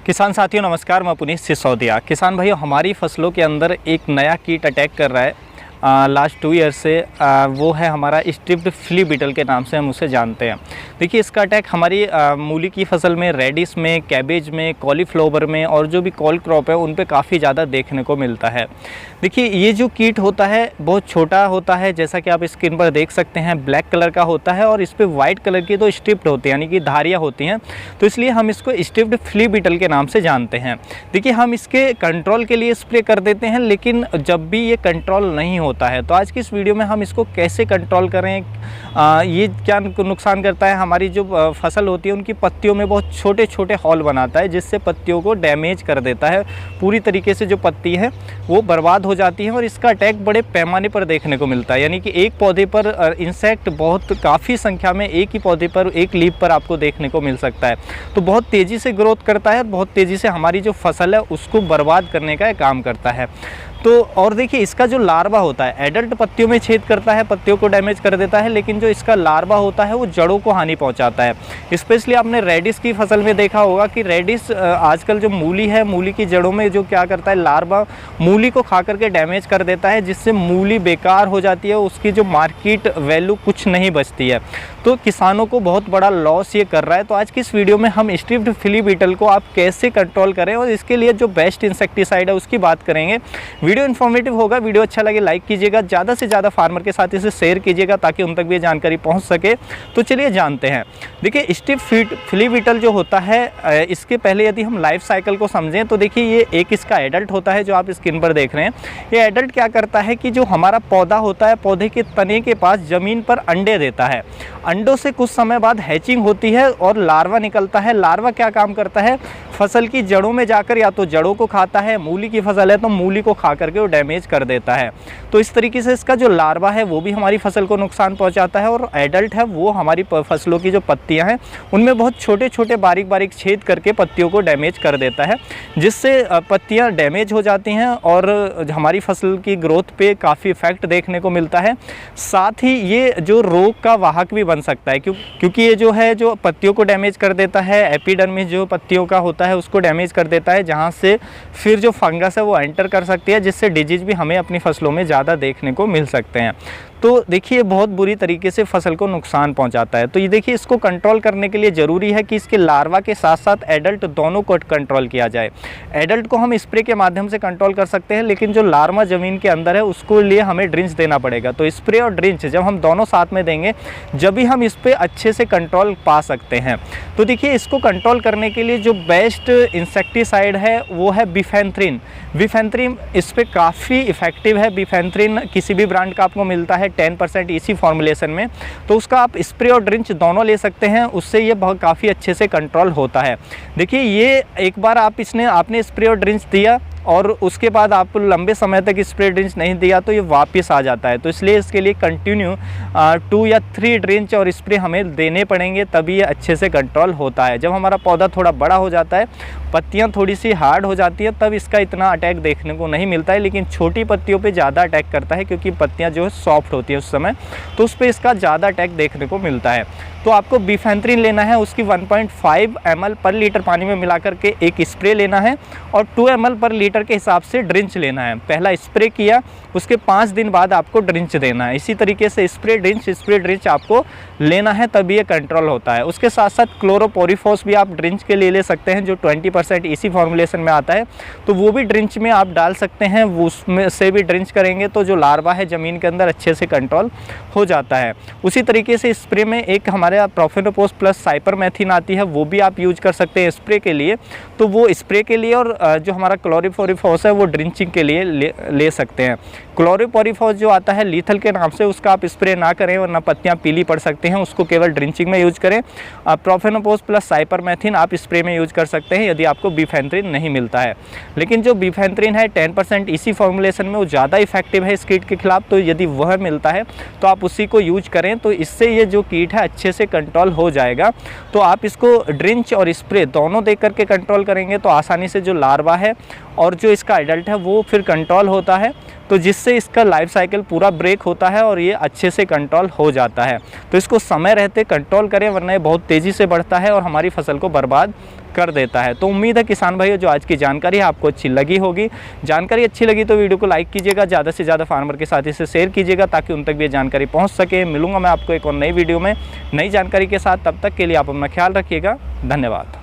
किसान साथियों नमस्कार, मैं पुनीत सिसोदिया। किसान भाइयों, हमारी फसलों के अंदर एक नया कीट अटैक कर रहा है लास्ट 2 ईयर से। वो है हमारा स्ट्रिप्ड फ्ली बीटल के नाम से हम उसे जानते हैं। देखिए, इसका अटैक हमारी मूली की फसल में, रेडिश में, कैबेज में, कॉलीफ्लावर में और जो भी कॉल क्रॉप है उन पे काफ़ी ज़्यादा देखने को मिलता है। देखिए, ये जो कीट होता है बहुत छोटा होता है, जैसा कि आप स्क्रीन पर देख सकते हैं, ब्लैक कलर का होता है और इस पर वाइट कलर की तो स्ट्रिप्ड होती है, यानी कि धारियाँ होती हैं, तो इसलिए हम इसको स्ट्रिप्ड फ्ली बीटल के नाम से जानते हैं। देखिए, हम इसके कंट्रोल के लिए स्प्रे कर देते हैं, लेकिन जब भी ये कंट्रोल नहीं होता है तो आज की इस वीडियो में हम इसको कैसे कंट्रोल करें, ये क्या नुकसान करता है। हमारी जो फसल होती है उनकी पत्तियों में बहुत छोटे छोटे हॉल बनाता है, जिससे पत्तियों को डैमेज कर देता है। पूरी तरीके से जो पत्ती है वो बर्बाद हो जाती है और इसका अटैक बड़े पैमाने पर देखने को मिलता है, यानी कि एक पौधे पर इंसेक्ट बहुत काफ़ी संख्या में एक ही पौधे पर, एक लीफ पर आपको देखने को मिल सकता है। तो बहुत तेज़ी से ग्रोथ करता है और बहुत तेज़ी से हमारी जो फसल है उसको बर्बाद करने का काम करता है। तो और देखिए, इसका जो लार्वा होता है एडल्ट पत्तियों में छेद करता है, पत्तियों को डैमेज कर देता है, लेकिन जो इसका लार्वा होता है वो जड़ों को हानि पहुंचाता है। स्पेशली आपने रेडिश की फसल में देखा होगा कि रेडिश आजकल जो मूली है, मूली की जड़ों में जो क्या करता है, लार्वा मूली को खा करके डैमेज कर देता है, जिससे मूली बेकार हो जाती है, उसकी जो मार्केट वैल्यू कुछ नहीं बचती है। तो किसानों को बहुत बड़ा लॉस ये कर रहा है। तो आज की इस वीडियो में हम स्ट्रिप्ड फ्ली बीटल को आप कैसे कंट्रोल करें और इसके लिए जो बेस्ट इंसेक्टिसाइड है उसकी बात करेंगे। वीडियो इन्फॉर्मेटिव होगा, वीडियो अच्छा लगे लाइक कीजिएगा, ज़्यादा से ज़्यादा फार्मर के साथ इसे शेयर कीजिएगा ताकि उन तक भी ये जानकारी पहुंच सके। तो चलिए जानते हैं। देखिए, स्ट्रिप्ड फ्ली बीटल जो होता है, इसके पहले यदि हम लाइफ साइकिल को समझें तो देखिए, ये एक इसका एडल्ट होता है जो आप स्क्रीन पर देख रहे हैं। ये एडल्ट क्या करता है कि जो हमारा पौधा होता है, पौधे के तने के पास ज़मीन पर अंडे देता है। अंडों से कुछ समय बाद हैचिंग होती है और लार्वा निकलता है। लार्वा क्या काम करता है, फसल की जड़ों में जाकर या तो जड़ों को खाता है, मूली की फसल है तो मूली को खा करके वो डैमेज कर देता है। तो इस तरीके से इसका जो लार्वा है वो भी हमारी फसल को नुकसान पहुंचाता है और एडल्ट है वो हमारी फसलों की जो पत्तियां हैं उनमें बहुत छोटे छोटे बारीक बारीक छेद करके पत्तियों को डैमेज कर देता है, जिससे पत्तियां डैमेज हो जाती हैं और हमारी फसल की ग्रोथ पे काफ़ी इफेक्ट देखने को मिलता है। साथ ही ये जो रोग का वाहक भी बन सकता है, क्योंकि ये जो है जो पत्तियों को डैमेज कर देता है, एपिडर्मिस जो पत्तियों का होता है उसको डैमेज कर देता है, जहाँ से फिर जो फंगस है वो एंटर कर सकती है, जिससे डिजीज भी हमें अपनी फसलों में ज़्यादा देखने को मिल सकते हैं। तो देखिए, बहुत बुरी तरीके से फसल को नुकसान पहुंचाता है। तो ये देखिए, इसको कंट्रोल करने के लिए ज़रूरी है कि इसके लार्वा के साथ साथ एडल्ट दोनों को कंट्रोल किया जाए। एडल्ट को हम स्प्रे के माध्यम से कंट्रोल कर सकते हैं, लेकिन जो लार्वा ज़मीन के अंदर है उसको लिए हमें ड्रिंच देना पड़ेगा। तो स्प्रे और ड्रिंच जब हम दोनों साथ में देंगे जब भी हम इस पर अच्छे से कंट्रोल पा सकते हैं। तो देखिए, इसको कंट्रोल करने के लिए जो बेस्ट इंसेक्टिसाइड है वो है बीफेंथ्रिन। बीफेंथ्रिन इस पर काफ़ी इफेक्टिव है। बीफेंथ्रिन किसी भी ब्रांड का आपको मिलता है 10% इसी फॉर्मुलेशन में, तो उसका आप स्प्रे और ड्रिंच दोनों ले सकते हैं, उससे ये बहुत काफ़ी अच्छे से कंट्रोल होता है। देखिए, ये एक बार आपने स्प्रे और ड्रिंच दिया और उसके बाद आप लंबे समय तक स्प्रे ड्रिंच नहीं दिया तो ये वापस आ जाता है। तो इसलिए इसके लिए कंटिन्यू 2 या 3 ड्रिंच और स्प्रे हमें देने पड़ेंगे, तभी ये अच्छे से कंट्रोल होता है। जब हमारा पौधा थोड़ा बड़ा हो जाता है, पत्तियां थोड़ी सी हार्ड हो जाती है, तब इसका इतना अटैक देखने को नहीं मिलता है, लेकिन छोटी पत्तियों पे ज़्यादा अटैक करता है क्योंकि पत्तियां जो है सॉफ्ट होती है उस समय, तो उस पर इसका ज़्यादा अटैक देखने को मिलता है। तो आपको बीफेंथ्रिन लेना है, उसकी 1.5 ml पर लीटर पानी में मिला करके एक स्प्रे लेना है और 2 ml पर लीटर के हिसाब से ड्रिंच लेना है। पहला स्प्रे किया, उसके 5 दिन बाद आपको ड्रिंच देना है। इसी तरीके से स्प्रे ड्रिंच आपको लेना है, तभी ये कंट्रोल होता है। उसके साथ साथ क्लोरोपोरिफॉस भी आप ड्रिंच के लिए ले सकते हैं, जो 20% इसी फॉर्मुलेशन में आता है, तो वो भी ड्रिंच में आप डाल सकते हैं। वो उसमें से भी ड्रिंच करेंगे तो जो लार्वा है ज़मीन के अंदर अच्छे से कंट्रोल हो जाता है। उसी तरीके से स्प्रे में एक हमारे प्रोफेनोपोस प्लस साइपरमेथ्रिन आती है, वो भी आप यूज कर सकते हैं स्प्रे के लिए। तो वो स्प्रे के लिए और जो हमारा क्लोरोपोरिफॉस है वो ड्रिंचिंग के लिए ले सकते हैं। क्लोरोपोरिफॉस जो आता है लीथल के नाम से, उसका आप स्प्रे ना करें वरना पत्तियां पीली पड़ सकते हैं, उसको केवल ड्रिंचिंग में यूज करें। प्रोफेनोपोस प्लस साइपरमेथ्रिन आप स्प्रे में यूज कर सकते हैं यदि आपको बीफेंथ्रिन नहीं मिलता है। लेकिन जो बीफेंथ्रिन है 10% इसी फॉर्मुलेशन में, वो ज़्यादा इफेक्टिव है इस कीट के खिलाफ, तो यदि वह मिलता है तो आप उसी को यूज करें, तो इससे ये जो कीट है अच्छे से कंट्रोल हो जाएगा। तो आप इसको ड्रिंच और स्प्रे दोनों दे करके कंट्रोल करेंगे तो आसानी से जो लार्वा है और जो इसका एडल्ट है वो फिर कंट्रोल होता है, तो जिससे इसका लाइफ साइकिल पूरा ब्रेक होता है और ये अच्छे से कंट्रोल हो जाता है। तो इसको समय रहते कंट्रोल करें, वरना ये बहुत तेज़ी से बढ़ता है और हमारी फसल को बर्बाद कर देता है। तो उम्मीद है किसान भाइयों जो आज की जानकारी है आपको अच्छी लगी होगी। जानकारी अच्छी लगी तो वीडियो को लाइक कीजिएगा, ज़्यादा से ज़्यादा फार्मर के साथ इसे शेयर कीजिएगा ताकि उन तक भी ये जानकारी पहुँच सके। मिलूंगा मैं आपको एक और नई वीडियो में नई जानकारी के साथ, तब तक के लिए आप अपना ख्याल रखिएगा। धन्यवाद।